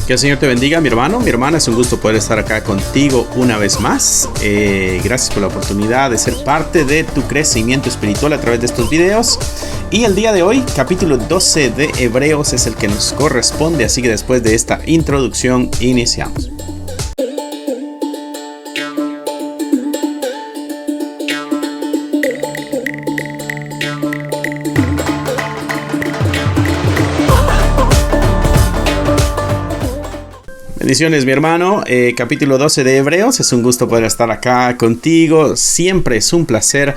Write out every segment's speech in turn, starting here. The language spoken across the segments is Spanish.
Que el Señor te bendiga, mi hermano, mi hermana. Es un gusto poder estar acá contigo una vez más. Gracias por la oportunidad de ser parte de tu crecimiento espiritual a través de estos videos. Y el día de hoy, capítulo 12 de Hebreos es el que nos corresponde. Así que después de esta introducción, iniciamos. Bendiciones, mi hermano. Capítulo 12 de Hebreos. Es un gusto poder estar acá contigo. Siempre es un placer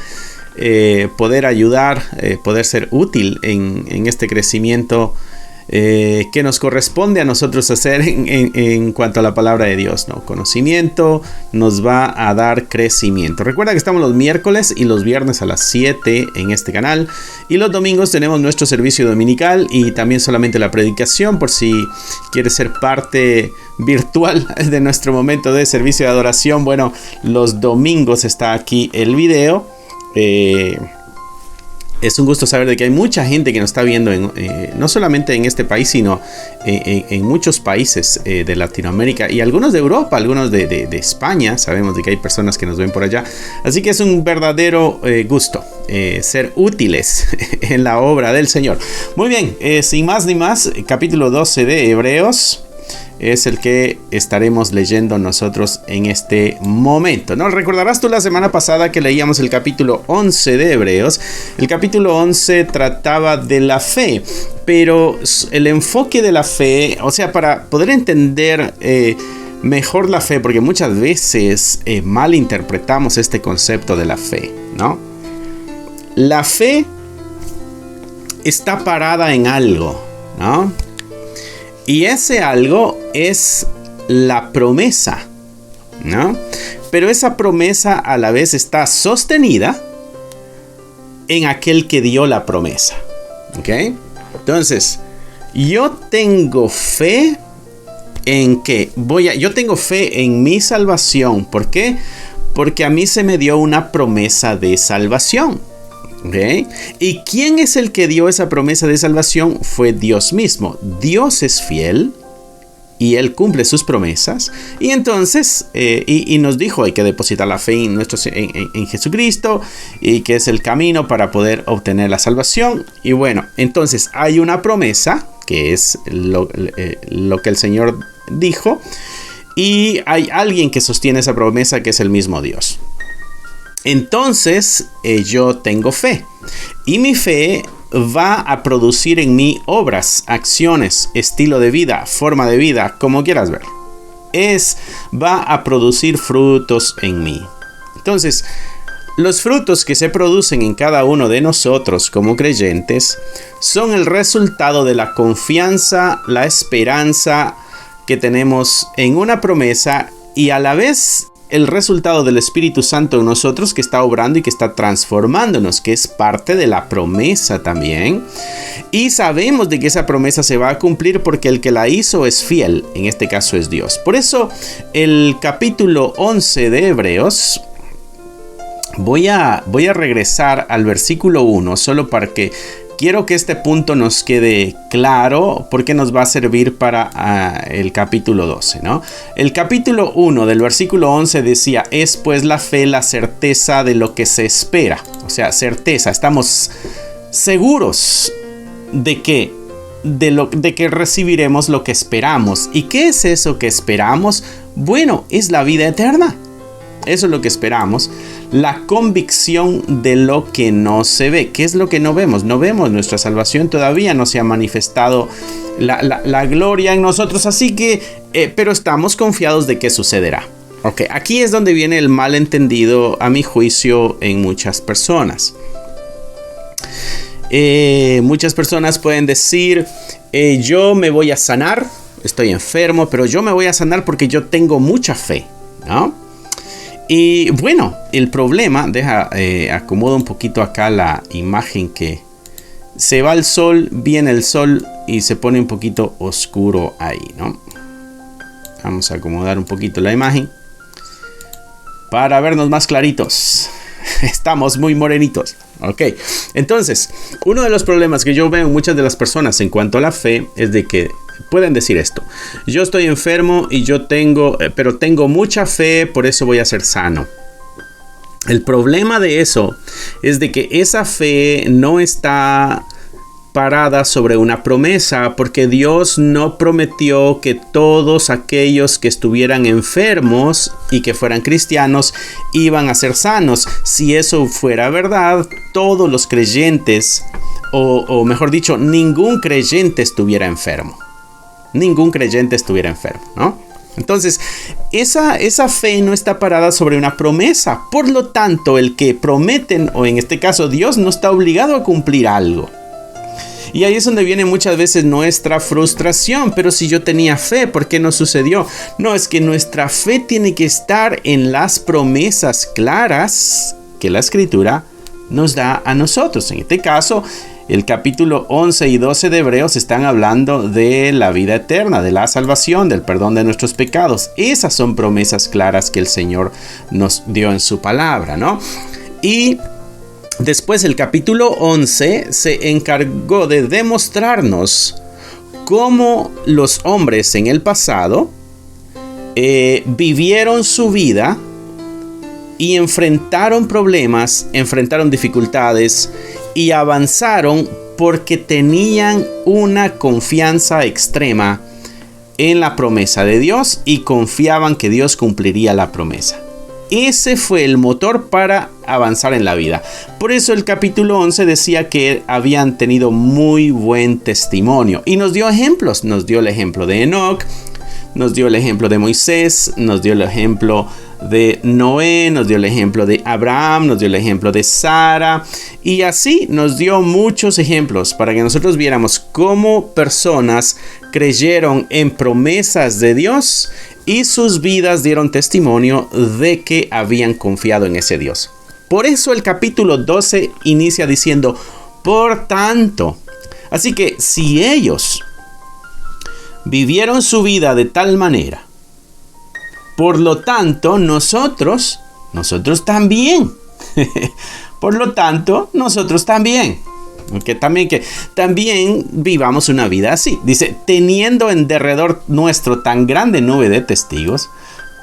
poder ayudar, poder ser útil en este crecimiento que nos corresponde a nosotros hacer en cuanto a la palabra de Dios, ¿no? Conocimiento nos va a dar crecimiento. Recuerda que estamos los miércoles y los viernes a las 7 en este canal. Y los domingos tenemos nuestro servicio dominical y también solamente la predicación, por si quieres ser parte virtual de nuestro momento de servicio de adoración. Bueno, los domingos está aquí el video. Es un gusto saber de que hay mucha gente que nos está viendo, no solamente en este país, sino en muchos países de Latinoamérica y algunos de Europa, algunos de España. Sabemos de que hay personas que nos ven por allá. Así que es un verdadero gusto ser útiles en la obra del Señor. Muy bien, sin más ni más, capítulo 12 de Hebreos es el que estaremos leyendo nosotros en este momento, ¿no? Recordarás tú la semana pasada que leíamos el capítulo 11 de Hebreos. El capítulo 11 trataba de la fe, pero el enfoque de la fe, o sea, para poder entender mejor la fe, porque muchas veces malinterpretamos este concepto de la fe, ¿no? La fe está parada en algo, ¿no? Y ese algo es la promesa, ¿no? Pero esa promesa a la vez está sostenida en aquel que dio la promesa, ¿ok? Entonces, yo tengo fe en que yo tengo fe en mi salvación. ¿Por qué? Porque a mí se me dio una promesa de salvación. ¿Okay? ¿Y quién es el que dio esa promesa de salvación? Fue Dios mismo. Dios es fiel y Él cumple sus promesas. Y entonces, y nos dijo, hay que depositar la fe en Jesucristo, y que es el camino para poder obtener la salvación. Y bueno, entonces hay una promesa, que es lo que el Señor dijo, y hay alguien que sostiene esa promesa, que es el mismo Dios. Entonces yo tengo fe y mi fe va a producir en mí obras, acciones, estilo de vida, forma de vida, como quieras ver. Va a producir frutos en mí. Entonces, los frutos que se producen en cada uno de nosotros como creyentes son el resultado de la confianza, la esperanza que tenemos en una promesa y a la vez el resultado del Espíritu Santo en nosotros, que está obrando y que está transformándonos, que es parte de la promesa también. Y sabemos de que esa promesa se va a cumplir porque el que la hizo es fiel, en este caso es Dios. Por eso el capítulo 11 de Hebreos, voy a regresar al versículo 1, solo para que quiero que este punto nos quede claro porque nos va a servir para el capítulo 12, ¿no? El capítulo 1 del versículo 11 decía, es pues la fe la certeza de lo que se espera. O sea, certeza, estamos seguros de que recibiremos lo que esperamos. ¿Y qué es eso que esperamos? Bueno, es la vida eterna. Eso es lo que esperamos. La convicción de lo que no se ve. ¿Qué es lo que no vemos? No vemos nuestra salvación, todavía no se ha manifestado la gloria en nosotros, así que, pero estamos confiados de que sucederá. Ok, aquí es donde viene el malentendido, a mi juicio, en muchas personas. Muchas personas pueden decir, yo me voy a sanar, estoy enfermo, pero yo me voy a sanar porque yo tengo mucha fe, ¿no? Y bueno, el problema, acomodo un poquito acá la imagen, que se va el sol, viene el sol y se pone un poquito oscuro ahí, ¿no? Vamos a acomodar un poquito la imagen para vernos más claritos. Estamos muy morenitos. Ok, entonces, uno de los problemas que yo veo en muchas de las personas en cuanto a la fe es de que pueden decir esto: yo estoy enfermo y pero tengo mucha fe, por eso voy a ser sano. El problema de eso es de que esa fe no está parada sobre una promesa, porque Dios no prometió que todos aquellos que estuvieran enfermos y que fueran cristianos iban a ser sanos. Si eso fuera verdad, todos los creyentes, o mejor dicho, ningún creyente estuviera enfermo. Ningún creyente estuviera enfermo, ¿no? Entonces, esa fe no está parada sobre una promesa. Por lo tanto, el que prometen, o en este caso Dios, no está obligado a cumplir algo. Y ahí es donde viene muchas veces nuestra frustración. Pero si yo tenía fe, ¿por qué no sucedió? No, es que nuestra fe tiene que estar en las promesas claras que la Escritura nos da a nosotros. En este caso, el capítulo 11 y 12 de Hebreos están hablando de la vida eterna, de la salvación, del perdón de nuestros pecados. Esas son promesas claras que el Señor nos dio en su palabra, ¿no? Y después el capítulo 11 se encargó de demostrarnos cómo los hombres en el pasado vivieron su vida y enfrentaron problemas, enfrentaron dificultades y avanzaron porque tenían una confianza extrema en la promesa de Dios y confiaban que Dios cumpliría la promesa. Ese fue el motor para avanzar en la vida. Por eso el capítulo 11 decía que habían tenido muy buen testimonio. Y nos dio ejemplos. Nos dio el ejemplo de Enoc, nos dio el ejemplo de Moisés, nos dio el ejemplo de Noé, nos dio el ejemplo de Abraham, nos dio el ejemplo de Sara. Y así nos dio muchos ejemplos para que nosotros viéramos cómo personas creyeron en promesas de Dios y sus vidas dieron testimonio de que habían confiado en ese Dios. Por eso el capítulo 12 inicia diciendo: por tanto. Así que si ellos vivieron su vida de tal manera, por lo tanto nosotros también. Por lo tanto, nosotros también. Que también vivamos una vida así. Dice, teniendo en derredor nuestro tan grande nube de testigos.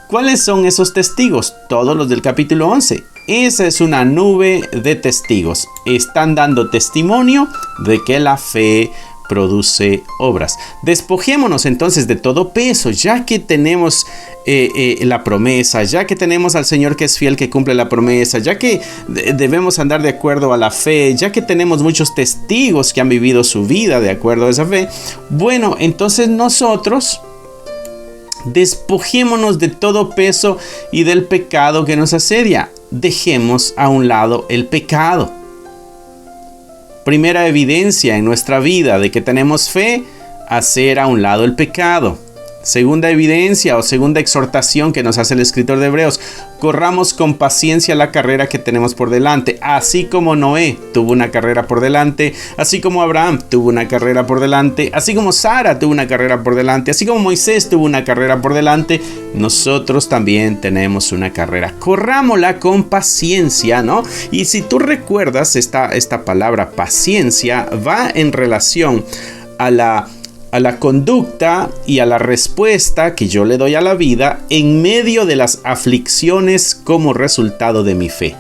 ¿Cuáles son esos testigos? Todos los del capítulo 11. Esa es una nube de testigos. Están dando testimonio de que la fe produce obras. Despojémonos entonces de todo peso, ya que tenemos la promesa, ya que tenemos al Señor que es fiel, que cumple la promesa, ya que debemos andar de acuerdo a la fe, ya que tenemos muchos testigos que han vivido su vida de acuerdo a esa fe. Bueno, entonces nosotros despojémonos de todo peso y del pecado que nos asedia. Dejemos a un lado el pecado. Primera evidencia en nuestra vida de que tenemos fe: hacer a un lado el pecado. Segunda evidencia o segunda exhortación que nos hace el escritor de Hebreos: corramos con paciencia la carrera que tenemos por delante. Así como Noé tuvo una carrera por delante, así como Abraham tuvo una carrera por delante, así como Sara tuvo una carrera por delante, así como Moisés tuvo una carrera por delante, nosotros también tenemos una carrera. Corrámosla con paciencia, ¿no? Y si tú recuerdas, esta palabra paciencia va en relación a la conducta y a la respuesta que yo le doy a la vida en medio de las aflicciones como resultado de mi fe.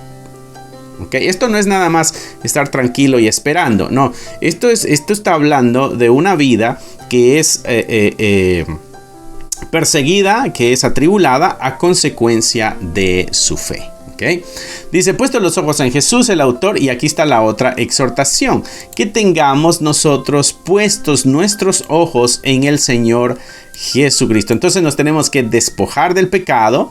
¿Okay? Esto no es nada más estar tranquilo y esperando. No, esto está hablando de una vida que es perseguida, que es atribulada a consecuencia de su fe. ¿Okay? Dice, puesto los ojos en Jesús, el autor, y aquí está la otra exhortación: que tengamos nosotros puestos nuestros ojos en el Señor Jesucristo. Entonces nos tenemos que despojar del pecado,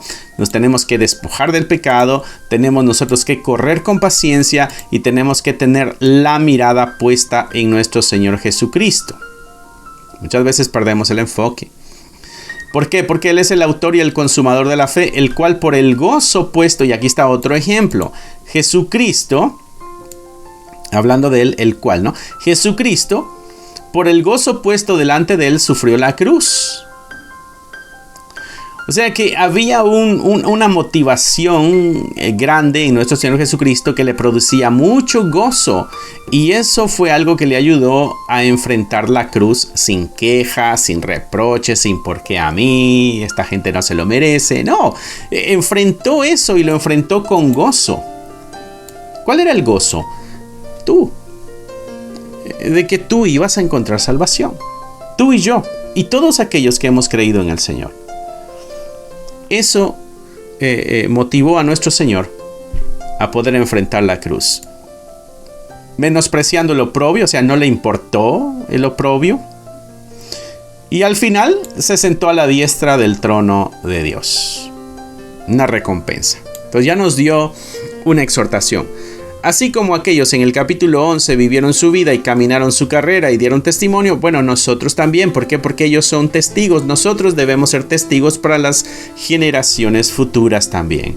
tenemos nosotros que correr con paciencia y tenemos que tener la mirada puesta en nuestro Señor Jesucristo. Muchas veces perdemos el enfoque. ¿Por qué? Porque Él es el autor y el consumador de la fe, el cual por el gozo puesto, y aquí está otro ejemplo, Jesucristo, hablando de Él, el cual, ¿no? Jesucristo, por el gozo puesto delante de Él, sufrió la cruz. O sea que había una motivación grande en nuestro Señor Jesucristo que le producía mucho gozo. Y eso fue algo que le ayudó a enfrentar la cruz sin quejas, sin reproches, sin por qué a mí, esta gente no se lo merece. No, enfrentó eso y lo enfrentó con gozo. ¿Cuál era el gozo? Tú. De que tú ibas a encontrar salvación. Tú y yo. Y todos aquellos que hemos creído en el Señor. Eso motivó a nuestro Señor a poder enfrentar la cruz. Menospreciando el oprobio, o sea, no le importó el oprobio. Y al final se sentó a la diestra del trono de Dios. Una recompensa. Entonces ya nos dio una exhortación. Así como aquellos en el capítulo 11 vivieron su vida y caminaron su carrera y dieron testimonio, bueno, nosotros también. ¿Por qué? Porque ellos son testigos. Nosotros debemos ser testigos para las generaciones futuras también.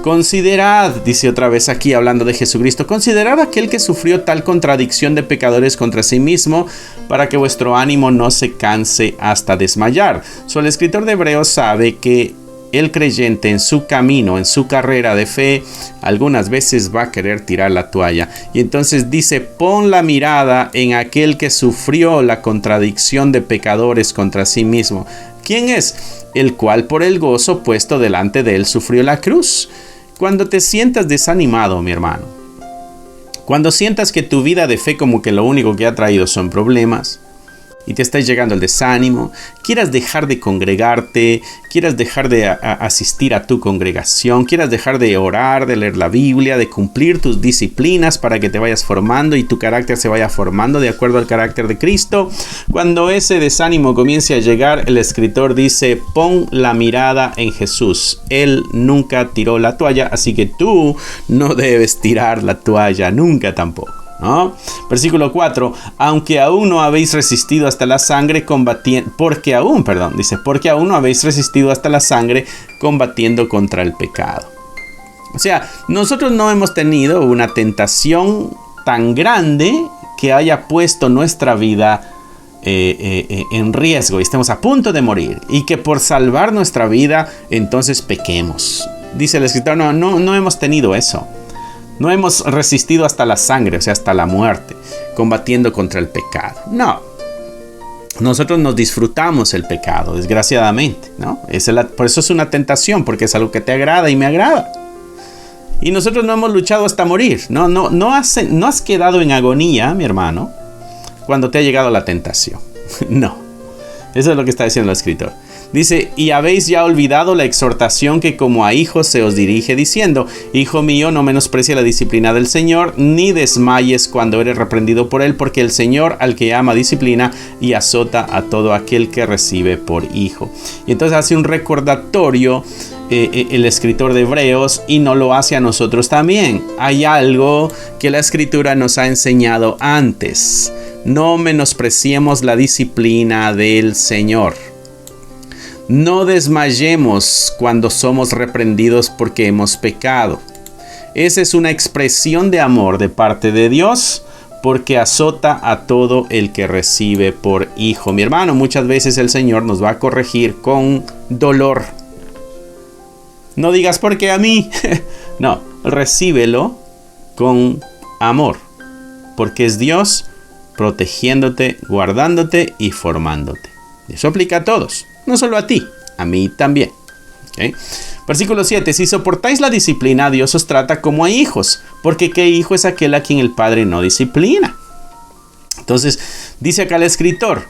Considerad, dice otra vez aquí hablando de Jesucristo, considerad aquel que sufrió tal contradicción de pecadores contra sí mismo, para que vuestro ánimo no se canse hasta desmayar. El escritor de Hebreos sabe que el creyente en su camino, en su carrera de fe, algunas veces va a querer tirar la toalla. Y entonces dice, pon la mirada en aquel que sufrió la contradicción de pecadores contra sí mismo. ¿Quién es? El cual por el gozo puesto delante de él sufrió la cruz. Cuando te sientas desanimado, mi hermano, cuando sientas que tu vida de fe como que lo único que ha traído son problemas, y te está llegando el desánimo, quieras dejar de congregarte, quieras dejar de asistir a tu congregación, quieras dejar de orar, de leer la Biblia, de cumplir tus disciplinas para que te vayas formando y tu carácter se vaya formando de acuerdo al carácter de Cristo. Cuando ese desánimo comience a llegar, el escritor dice, pon la mirada en Jesús. Él nunca tiró la toalla, así que tú no debes tirar la toalla, nunca tampoco. ¿No? Versículo 4, porque aún no habéis resistido hasta la sangre combatiendo contra el pecado. O sea, nosotros no hemos tenido una tentación tan grande que haya puesto nuestra vida en riesgo y estemos a punto de morir y que por salvar nuestra vida entonces pequemos. Dice el escritor, no hemos tenido eso. No hemos resistido hasta la sangre, o sea, hasta la muerte, combatiendo contra el pecado. No. Nosotros nos disfrutamos el pecado, desgraciadamente, ¿no? Por eso es una tentación, porque es algo que te agrada y me agrada. Y nosotros no hemos luchado hasta morir. No has quedado en agonía, mi hermano, cuando te ha llegado la tentación. No. Eso es lo que está diciendo el escritor. Dice, y habéis ya olvidado la exhortación que como a hijos se os dirige diciendo, hijo mío, no menosprecie la disciplina del Señor, ni desmayes cuando eres reprendido por él, porque el Señor al que ama disciplina y azota a todo aquel que recibe por hijo. Y entonces hace un recordatorio el escritor de Hebreos y no lo hace a nosotros también. Hay algo que la escritura nos ha enseñado antes. No menospreciemos la disciplina del Señor. No desmayemos cuando somos reprendidos porque hemos pecado. Esa es una expresión de amor de parte de Dios, porque azota a todo el que recibe por hijo. Mi hermano, muchas veces el Señor nos va a corregir con dolor. No digas porque a mí. No, recíbelo con amor, porque es Dios protegiéndote, guardándote y formándote. Eso aplica a todos. No solo a ti, a mí también. ¿Okay? Versículo 7. Si soportáis la disciplina, Dios os trata como a hijos, porque ¿qué hijo es aquel a quien el Padre no disciplina? Entonces, dice acá el escritor,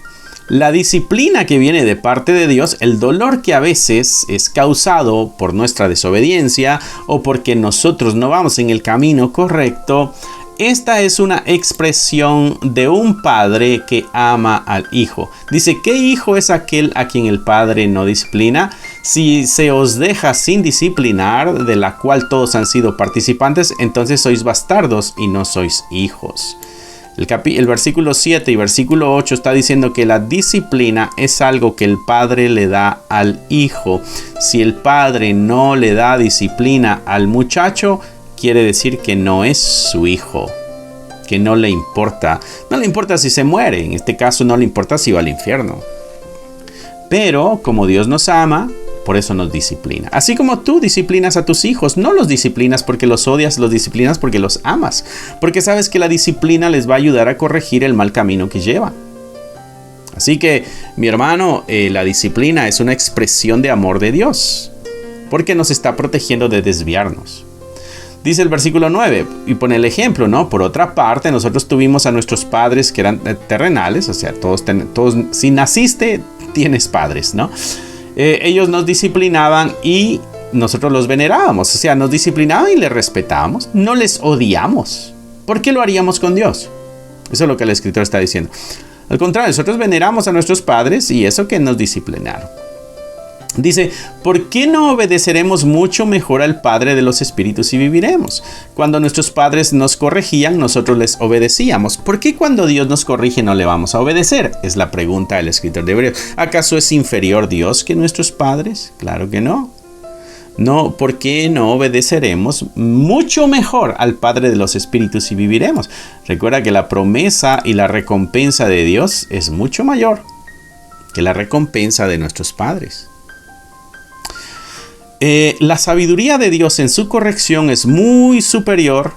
la disciplina que viene de parte de Dios, el dolor que a veces es causado por nuestra desobediencia o porque nosotros no vamos en el camino correcto, esta es una expresión de un padre que ama al hijo. Dice, ¿qué hijo es aquel a quien el padre no disciplina? Si se os deja sin disciplinar, de la cual todos han sido participantes, entonces sois bastardos y no sois hijos. El versículo 7 y versículo 8 está diciendo que la disciplina es algo que el padre le da al hijo. Si el padre no le da disciplina al muchacho, quiere decir que no es su hijo, que no le importa. No le importa si se muere, en este caso no le importa si va al infierno. Pero como Dios nos ama, por eso nos disciplina. Así como tú disciplinas a tus hijos, no los disciplinas porque los odias, los disciplinas porque los amas. Porque sabes que la disciplina les va a ayudar a corregir el mal camino que llevan. Así que, mi hermano, la disciplina es una expresión de amor de Dios, porque nos está protegiendo de desviarnos. Dice el versículo 9, y pone el ejemplo, ¿no? Por otra parte, nosotros tuvimos a nuestros padres que eran terrenales, o sea, todos si naciste, tienes padres, ¿no? Ellos nos disciplinaban y nosotros los venerábamos, o sea, nos disciplinaban y les respetábamos, no les odiamos. ¿Por qué lo haríamos con Dios? Eso es lo que el escritor está diciendo. Al contrario, nosotros veneramos a nuestros padres y eso que nos disciplinaron. Dice, ¿por qué no obedeceremos mucho mejor al Padre de los Espíritus y viviremos? Cuando nuestros padres nos corregían, nosotros les obedecíamos. ¿Por qué cuando Dios nos corrige no le vamos a obedecer? Es la pregunta del escritor de Hebreos. ¿Acaso es inferior Dios que nuestros padres? Claro que no. No, ¿por qué no obedeceremos mucho mejor al Padre de los Espíritus y viviremos? Recuerda que la promesa y la recompensa de Dios es mucho mayor que la recompensa de nuestros padres. La sabiduría de Dios en su corrección es muy superior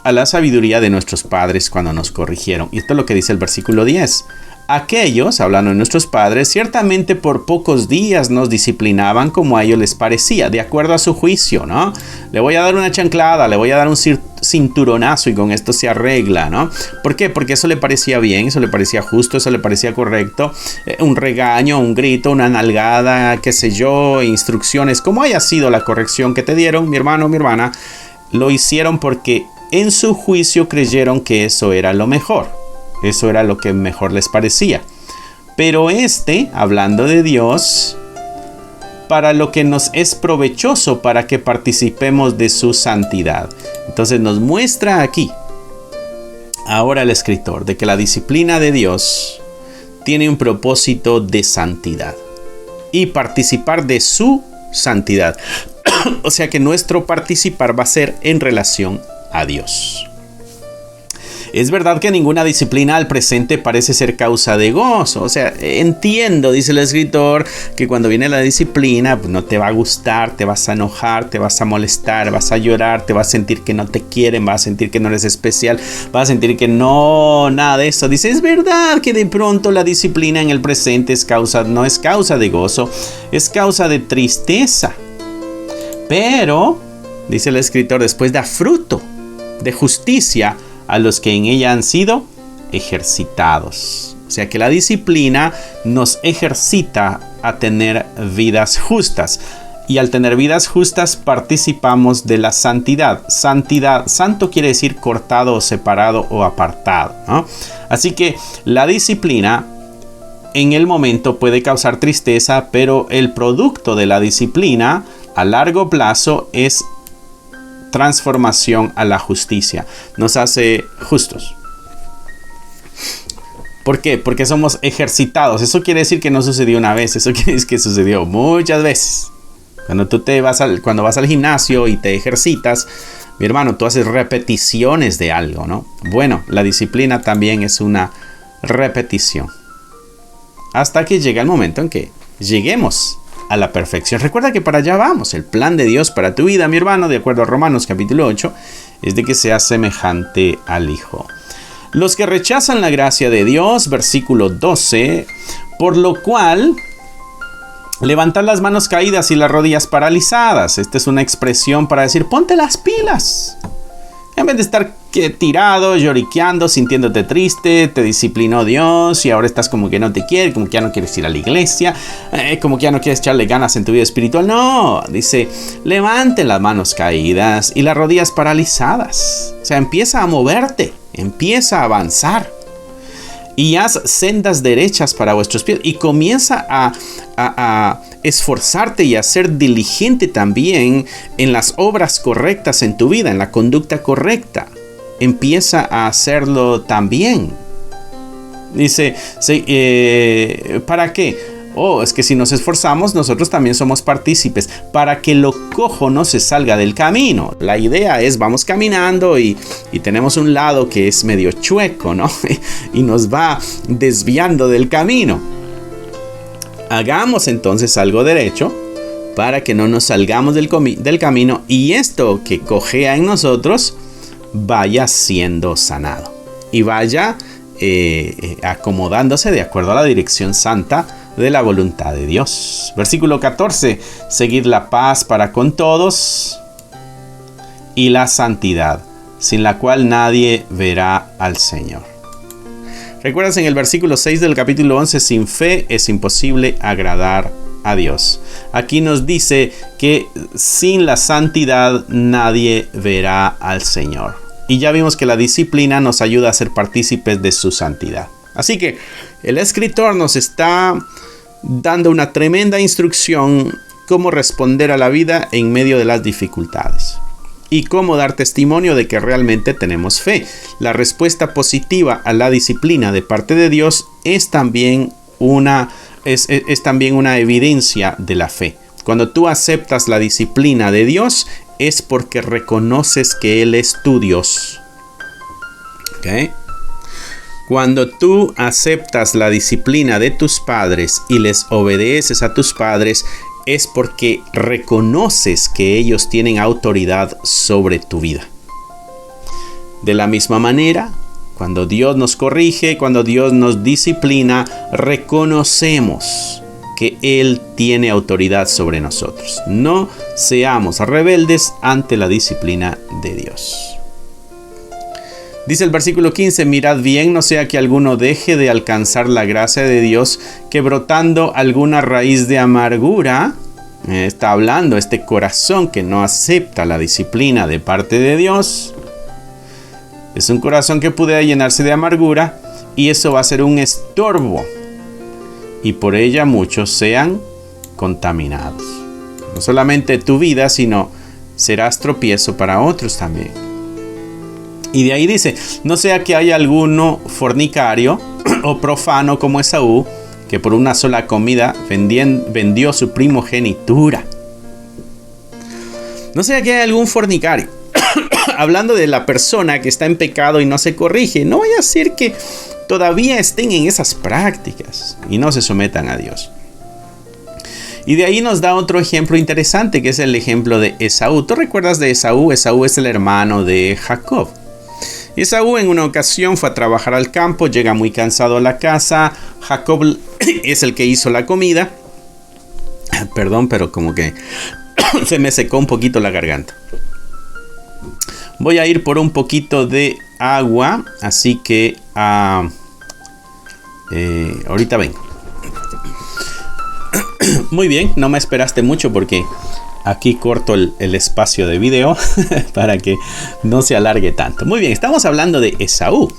a la sabiduría de nuestros padres cuando nos corrigieron. Y esto es lo que dice el versículo 10. Aquellos, hablando de nuestros padres, ciertamente por pocos días nos disciplinaban como a ellos les parecía, de acuerdo a su juicio, ¿no? Le voy a dar una chanclada, le voy a dar un cinturonazo y con esto se arregla, ¿no? ¿Por qué? Porque eso le parecía bien, eso le parecía justo, eso le parecía correcto. Un regaño, un grito, una nalgada, qué sé yo, instrucciones, como haya sido la corrección que te dieron, mi hermano, mi hermana, lo hicieron porque en su juicio creyeron que eso era lo mejor. Eso era lo que mejor les parecía. Pero hablando de Dios, para lo que nos es provechoso para que participemos de su santidad. Entonces nos muestra aquí, ahora el escritor, de que la disciplina de Dios tiene un propósito de santidad. Y participar de su santidad. O sea que nuestro participar va a ser en relación a Dios. Es verdad que ninguna disciplina al presente parece ser causa de gozo. O sea, entiendo, dice el escritor, que cuando viene la disciplina, pues no te va a gustar, te vas a enojar, te vas a molestar, vas a llorar, te vas a sentir que no te quieren, vas a sentir que no eres especial, vas a sentir que no, nada de eso. Dice, es verdad que de pronto la disciplina en el presente no es causa de gozo, es causa de tristeza. Pero, dice el escritor, después da fruto de justicia a los que en ella han sido ejercitados. O sea que la disciplina nos ejercita a tener vidas justas. Y al tener vidas justas participamos de la santidad. Santo quiere decir cortado o separado o apartado, ¿no? Así que la disciplina en el momento puede causar tristeza, pero el producto de la disciplina a largo plazo es transformación a la justicia. Nos hace justos. ¿Por qué? Porque somos ejercitados. Eso quiere decir que no sucedió una vez. Eso quiere decir que sucedió muchas veces. Cuando vas al gimnasio y te ejercitas, mi hermano, tú haces repeticiones de algo, ¿no? Bueno, la disciplina también es una repetición. Hasta que llega el momento en que lleguemos a la perfección. Recuerda que para allá vamos. El plan de Dios para tu vida, mi hermano, de acuerdo a Romanos capítulo 8, es de que seas semejante al Hijo. Los que rechazan la gracia de Dios, versículo 12, por lo cual levantar las manos caídas y las rodillas paralizadas. Esta es una expresión para decir, ponte las pilas. En vez de estar tirado, lloriqueando, sintiéndote triste, te disciplinó Dios y ahora estás como que no te quiere, como que ya no quieres ir a la iglesia, como que ya no quieres echarle ganas en tu vida espiritual. No, dice, levanten las manos caídas y las rodillas paralizadas. O sea, empieza a moverte, empieza a avanzar. Y haz sendas derechas para vuestros pies. Y comienza a esforzarte y a ser diligente también en las obras correctas en tu vida, en la conducta correcta. Empieza a hacerlo también. Dice, ¿para qué? Es que si nos esforzamos, nosotros también somos partícipes. Para que lo cojo no se salga del camino. La idea es, vamos caminando y tenemos un lado que es medio chueco, ¿no? Y nos va desviando del camino. Hagamos entonces algo derecho para que no nos salgamos del camino y esto que cojea en nosotros vaya siendo sanado y vaya acomodándose de acuerdo a la dirección santa de la voluntad de Dios. Versículo 14. Seguid la paz para con todos y la santidad, sin la cual nadie verá al Señor. ¿Recuerdas en el versículo 6 del capítulo 11? Sin fe es imposible agradar a Dios. Aquí nos dice que sin la santidad nadie verá al Señor. Y ya vimos que la disciplina nos ayuda a ser partícipes de su santidad. Así que el escritor nos está dando una tremenda instrucción cómo responder a la vida en medio de las dificultades y cómo dar testimonio de que realmente tenemos fe. La respuesta positiva a la disciplina de parte de Dios es también una evidencia de la fe. Cuando tú aceptas la disciplina de Dios es porque reconoces que Él es tu Dios. ¿Okay? Cuando tú aceptas la disciplina de tus padres y les obedeces a tus padres, es porque reconoces que ellos tienen autoridad sobre tu vida. De la misma manera, cuando Dios nos corrige, cuando Dios nos disciplina, reconocemos que Él tiene autoridad sobre nosotros. No seamos rebeldes ante la disciplina de Dios. Dice el versículo 15, mirad bien, no sea que alguno deje de alcanzar la gracia de Dios, que brotando alguna raíz de amargura, está hablando este corazón que no acepta la disciplina de parte de Dios. Es un corazón que puede llenarse de amargura y eso va a ser un estorbo. Y por ella muchos sean contaminados. No solamente tu vida, sino serás tropiezo para otros también. Y de ahí dice, no sea que haya alguno fornicario o profano como Esaú, que por una sola comida vendió su primogenitura. No sea que haya algún fornicario. Hablando de la persona que está en pecado y no se corrige. No vaya a ser que todavía estén en esas prácticas y no se sometan a Dios. Y de ahí nos da otro ejemplo interesante, que es el ejemplo de Esaú. ¿Tú recuerdas de Esaú? Esaú es el hermano de Jacob. Esaú en una ocasión fue a trabajar al campo, llega muy cansado a la casa. Jacob es el que hizo la comida. Perdón, pero como que se me secó un poquito la garganta. Voy a ir por un poquito de agua, así que ahorita vengo. Muy bien, no me esperaste mucho porque aquí corto el espacio de video para que no se alargue tanto. Muy bien, estamos hablando de Esaú.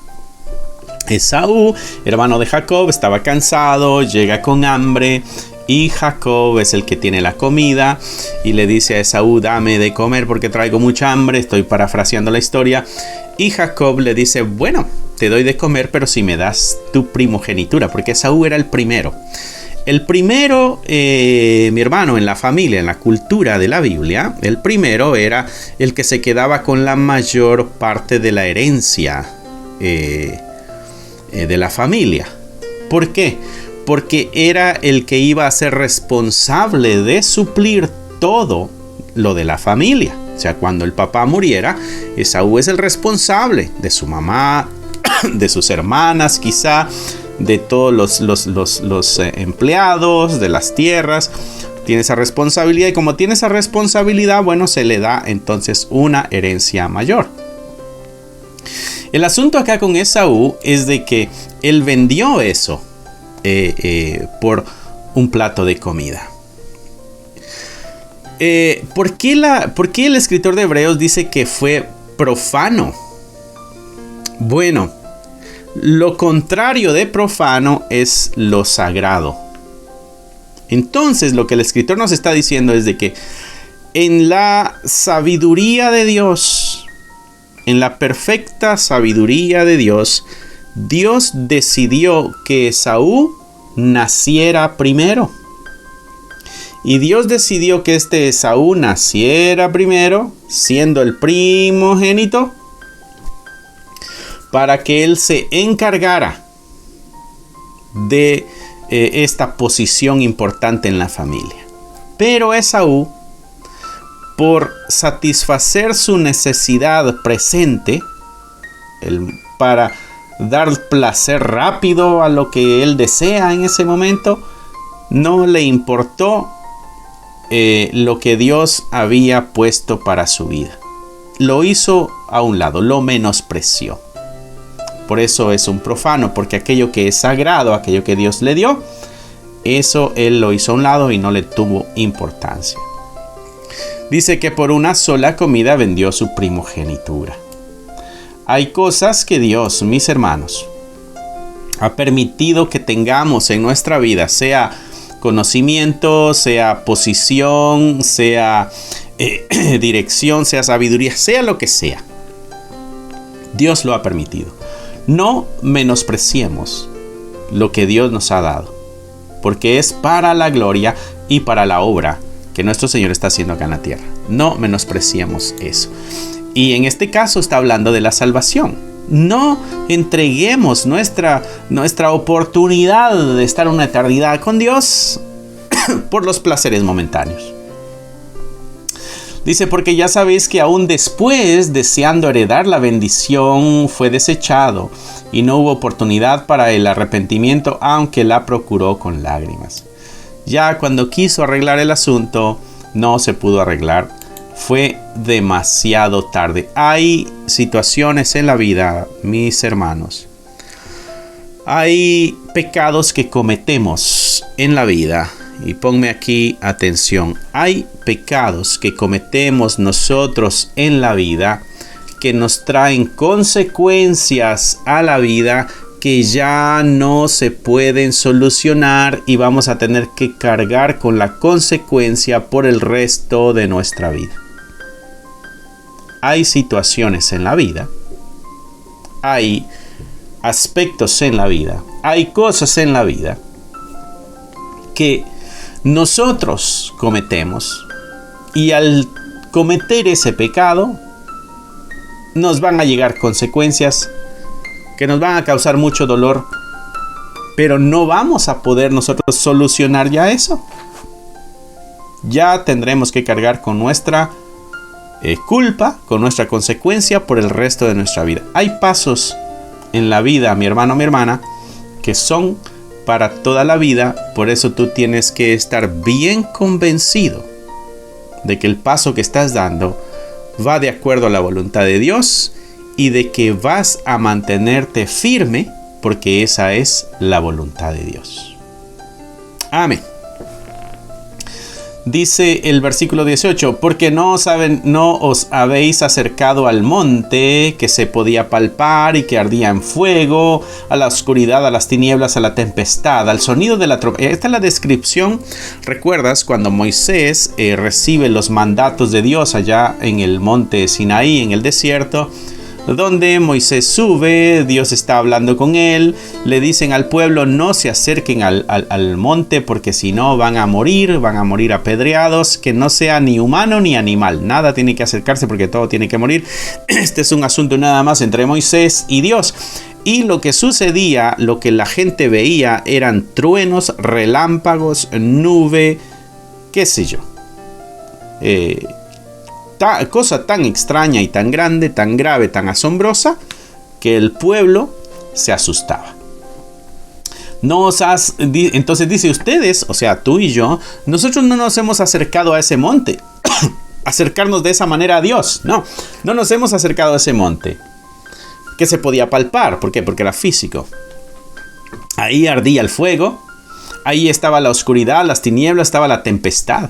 Esaú, hermano de Jacob, estaba cansado, llega con hambre. Y Jacob es el que tiene la comida y le dice a Esaú, dame de comer porque traigo mucha hambre. Estoy parafraseando la historia. Y Jacob le dice, bueno, te doy de comer, pero si me das tu primogenitura, porque Esaú era el primero. El primero, mi hermano, en la familia, en la cultura de la Biblia, el primero era el que se quedaba con la mayor parte de la herencia de la familia. ¿Por qué? Porque era el que iba a ser responsable de suplir todo lo de la familia. O sea, cuando el papá muriera, Esaú es el responsable de su mamá, de sus hermanas quizá, de todos los empleados, de las tierras. Tiene esa responsabilidad y como tiene esa responsabilidad, bueno, se le da entonces una herencia mayor. El asunto acá con Esaú es de que él vendió eso por un plato de comida. ¿Por qué el escritor de Hebreos dice que fue profano? Bueno, lo contrario de profano es lo sagrado. Entonces, lo que el escritor nos está diciendo es de que en la sabiduría de Dios, en la perfecta sabiduría de Dios, Dios decidió que Esaú naciera primero. Y Dios decidió que este Esaú naciera primero, siendo el primogénito, para que él se encargara de esta posición importante en la familia. Pero Esaú, por satisfacer su necesidad presente, para dar placer rápido a lo que él desea en ese momento, no le importó lo que Dios había puesto para su vida. Lo hizo a un lado, lo menospreció. Por eso es un profano, porque aquello que es sagrado, aquello que Dios le dio, eso él lo hizo a un lado y no le tuvo importancia. Dice que por una sola comida vendió su primogenitura. Hay cosas que Dios, mis hermanos, ha permitido que tengamos en nuestra vida, sea conocimiento, sea posición, sea dirección, sea sabiduría, sea lo que sea. Dios lo ha permitido. No menospreciemos lo que Dios nos ha dado, porque es para la gloria y para la obra que nuestro Señor está haciendo acá en la tierra. No menospreciemos eso. Y en este caso está hablando de la salvación. No entreguemos nuestra oportunidad de estar una eternidad con Dios por los placeres momentáneos. Dice, porque ya sabéis que aún después, deseando heredar la bendición, fue desechado y no hubo oportunidad para el arrepentimiento, aunque la procuró con lágrimas. Ya cuando quiso arreglar el asunto, no se pudo arreglar. Fue demasiado tarde. Hay situaciones en la vida, mis hermanos. Hay pecados que cometemos en la vida. Y ponme aquí atención. Hay pecados que cometemos nosotros en la vida que nos traen consecuencias a la vida que ya no se pueden solucionar y vamos a tener que cargar con la consecuencia por el resto de nuestra vida. Hay situaciones en la vida, hay aspectos en la vida, hay cosas en la vida que nosotros cometemos y al cometer ese pecado nos van a llegar consecuencias que nos van a causar mucho dolor, pero no vamos a poder nosotros solucionar ya eso. Ya tendremos que cargar con nuestra culpa, con nuestra consecuencia por el resto de nuestra vida. Hay pasos en la vida, mi hermano, mi hermana, que son para toda la vida. Por eso tú tienes que estar bien convencido de que el paso que estás dando va de acuerdo a la voluntad de Dios y de que vas a mantenerte firme porque esa es la voluntad de Dios. Amén. Dice el versículo 18, porque no os habéis acercado al monte que se podía palpar y que ardía en fuego, a la oscuridad, a las tinieblas, a la tempestad, al sonido de la trompeta. Esta es la descripción. ¿Recuerdas cuando Moisés recibe los mandatos de Dios allá en el monte Sinaí, en el desierto? Donde Moisés sube, Dios está hablando con él, le dicen al pueblo no se acerquen al monte porque si no van a morir apedreados, que no sea ni humano ni animal, nada tiene que acercarse porque todo tiene que morir. Este es un asunto nada más entre Moisés y Dios. Y lo que sucedía, lo que la gente veía eran truenos, relámpagos, nube, qué sé yo. Cosa tan extraña y tan grande, tan grave, tan asombrosa, que el pueblo se asustaba. Entonces dice ustedes, o sea, tú y yo, nosotros no nos hemos acercado a ese monte. Acercarnos de esa manera a Dios. No nos hemos acercado a ese monte que se podía palpar. ¿Por qué? Porque era físico. Ahí ardía el fuego, ahí estaba la oscuridad, las tinieblas, estaba la tempestad.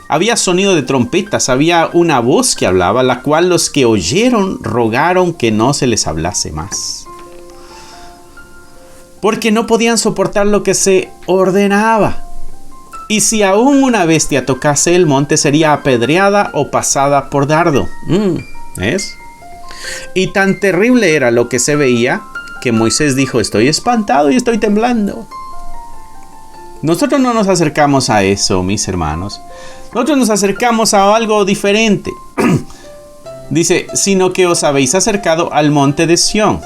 Había sonido de trompetas, había una voz que hablaba, la cual los que oyeron rogaron que no se les hablase más. Porque no podían soportar lo que se ordenaba. Y si aún una bestia tocase el monte, sería apedreada o pasada por dardo. ¿Ves? Y tan terrible era lo que se veía, que Moisés dijo, estoy espantado y estoy temblando. Nosotros no nos acercamos a eso, mis hermanos. Nosotros nos acercamos a algo diferente. Dice, sino que os habéis acercado al monte de Sión,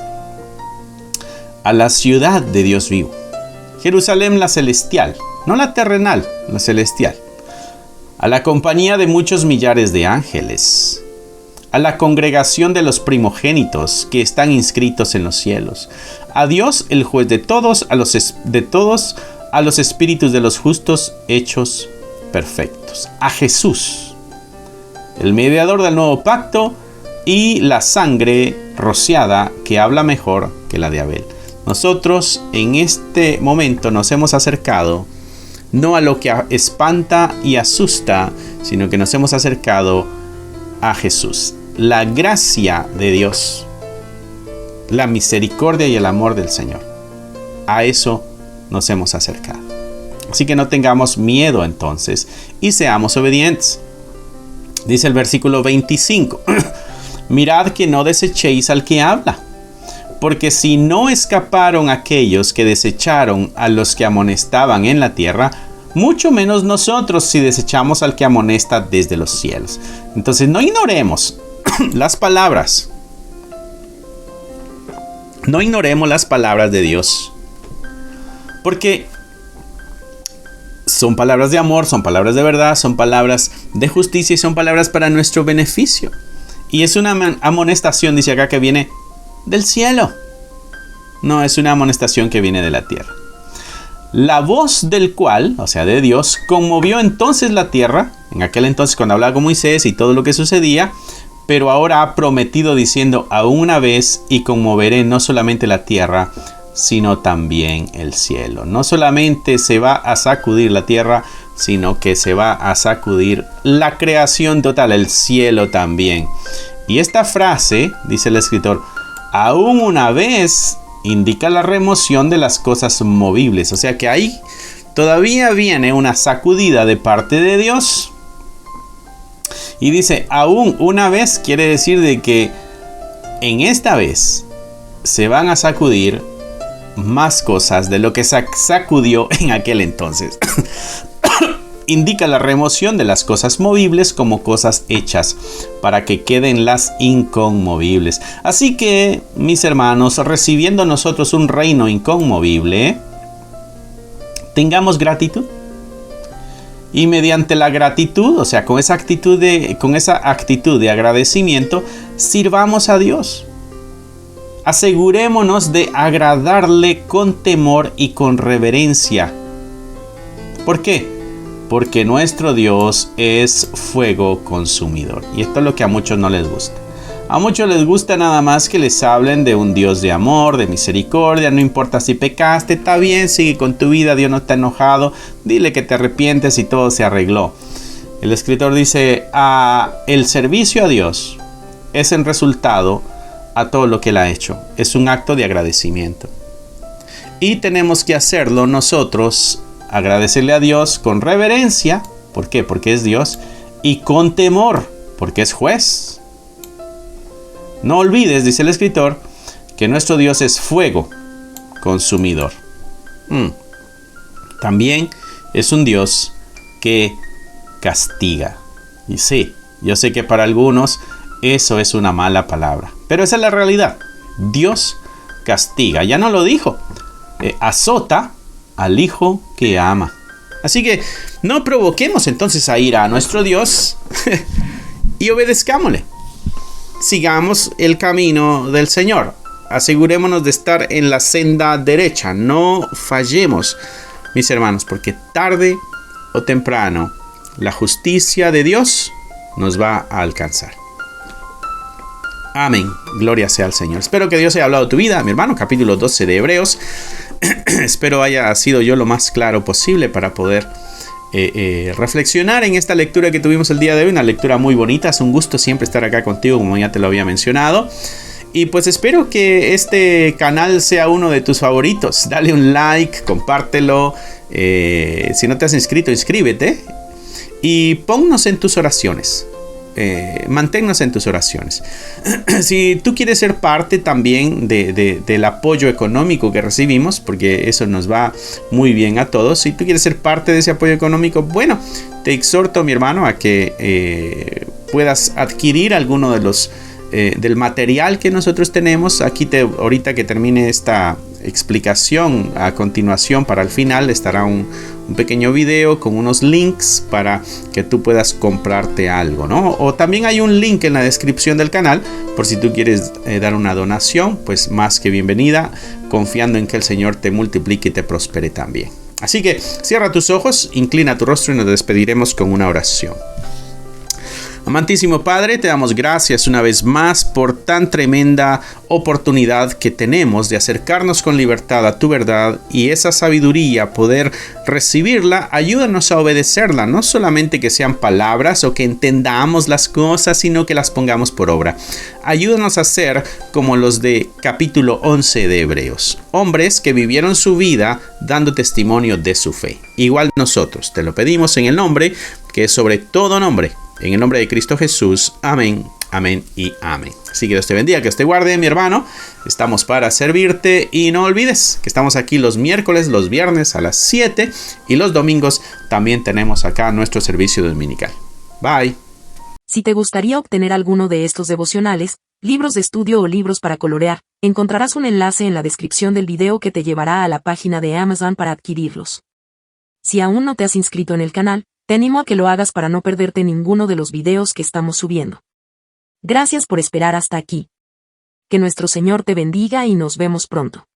a la ciudad de Dios vivo. Jerusalén la celestial, no la terrenal, la celestial. a la compañía de muchos millares de ángeles, a la congregación de los primogénitos que están inscritos en los cielos, a Dios el juez de todos, a los espíritus de los justos hechos perfectos, a Jesús, el mediador del nuevo pacto, y la sangre rociada que habla mejor que la de Abel. Nosotros en este momento nos hemos acercado no a lo que espanta y asusta, sino que nos hemos acercado a Jesús. La gracia de Dios, la misericordia y el amor del Señor. A eso nos hemos acercado. Así que no tengamos miedo entonces y seamos obedientes. Dice el versículo 25. Mirad que no desechéis al que habla, porque si no escaparon aquellos que desecharon a los que amonestaban en la tierra, mucho menos nosotros si desechamos al que amonesta desde los cielos. Entonces no ignoremos las palabras. No ignoremos las palabras de Dios, porque son palabras de amor, son palabras de verdad, son palabras de justicia y son palabras para nuestro beneficio. Y es una amonestación, dice acá, que viene del cielo. No es una amonestación que viene de la tierra. La voz del cual, o sea, de Dios, conmovió entonces la tierra, en aquel entonces cuando hablaba con Moisés y todo lo que sucedía, pero ahora ha prometido diciendo, aún una vez y conmoveré no solamente la tierra, sino también el cielo. No solamente se va a sacudir la tierra, sino que se va a sacudir la creación total, el cielo también. Y esta frase, dice el escritor, aún una vez, indica la remoción de las cosas movibles. O sea que ahí todavía viene una sacudida de parte de Dios. Y dice, aún una vez, quiere decir de que en esta vez se van a sacudir más cosas de lo que se sacudió en aquel entonces. Indica la remoción de las cosas movibles como cosas hechas para que queden las inconmovibles. Así que, mis hermanos, recibiendo nosotros un reino inconmovible, tengamos gratitud. Y mediante la gratitud, o sea, con esa actitud de agradecimiento, sirvamos a Dios. Asegurémonos de agradarle con temor y con reverencia. ¿Por qué? Porque nuestro Dios es fuego consumidor. Y esto es lo que a muchos no les gusta. A muchos les gusta nada más que les hablen de un Dios de amor, de misericordia. No importa si pecaste, está bien, sigue con tu vida, Dios no está enojado. Dile que te arrepientes y todo se arregló. El escritor dice, el servicio a Dios es en resultado a todo lo que Él ha hecho. Es un acto de agradecimiento. Y tenemos que hacerlo nosotros, agradecerle a Dios con reverencia. ¿Por qué? Porque es Dios. Y con temor, porque es juez. No olvides, dice el escritor, que nuestro Dios es fuego consumidor. También es un Dios que castiga. Y sí, yo sé que para algunos eso es una mala palabra, pero esa es la realidad. Dios castiga. Ya no lo dijo. Azota al hijo que ama. Así que no provoquemos entonces a ira a nuestro Dios y obedezcámosle. Sigamos el camino del Señor. Asegurémonos de estar en la senda derecha. No fallemos, mis hermanos, porque tarde o temprano la justicia de Dios nos va a alcanzar. Amén. Gloria sea al Señor. Espero que Dios haya hablado de tu vida, mi hermano. Capítulo 12 de Hebreos. Espero haya sido yo lo más claro posible para poder reflexionar en esta lectura que tuvimos el día de hoy. Una lectura muy bonita. Es un gusto siempre estar acá contigo, como ya te lo había mencionado. Y pues espero que este canal sea uno de tus favoritos. Dale un like, compártelo. Si no te has inscrito, inscríbete. Y ponnos en tus oraciones. Manténnos en tus oraciones. Si tú quieres ser parte también del apoyo económico que recibimos, porque eso nos va muy bien a todos, si tú quieres ser parte de ese apoyo económico, bueno, te exhorto, mi hermano, a que puedas adquirir alguno de los del material que nosotros tenemos. Aquí ahorita que termine esta explicación a continuación. Para el final estará un pequeño video con unos links para que tú puedas comprarte algo, ¿no? O también hay un link en la descripción del canal por si tú quieres dar una donación, pues más que bienvenida, confiando en que el Señor te multiplique y te prospere también. Así que cierra tus ojos, inclina tu rostro y nos despediremos con una oración. Amantísimo Padre, te damos gracias una vez más por tan tremenda oportunidad que tenemos de acercarnos con libertad a tu verdad y esa sabiduría, poder recibirla. Ayúdanos a obedecerla, no solamente que sean palabras o que entendamos las cosas, sino que las pongamos por obra. Ayúdanos a ser como los de capítulo 11 de Hebreos, hombres que vivieron su vida dando testimonio de su fe. Igual nosotros, te lo pedimos en el nombre que es sobre todo nombre. En el nombre de Cristo Jesús. Amén, amén y amén. Así que Dios te bendiga, que Dios te guarde, mi hermano. Estamos para servirte y no olvides que estamos aquí los miércoles, los viernes a las 7 y los domingos también tenemos acá nuestro servicio dominical. Bye. Si te gustaría obtener alguno de estos devocionales, libros de estudio o libros para colorear, encontrarás un enlace en la descripción del video que te llevará a la página de Amazon para adquirirlos. Si aún no te has inscrito en el canal, te animo a que lo hagas para no perderte ninguno de los videos que estamos subiendo. Gracias por esperar hasta aquí. Que nuestro Señor te bendiga y nos vemos pronto.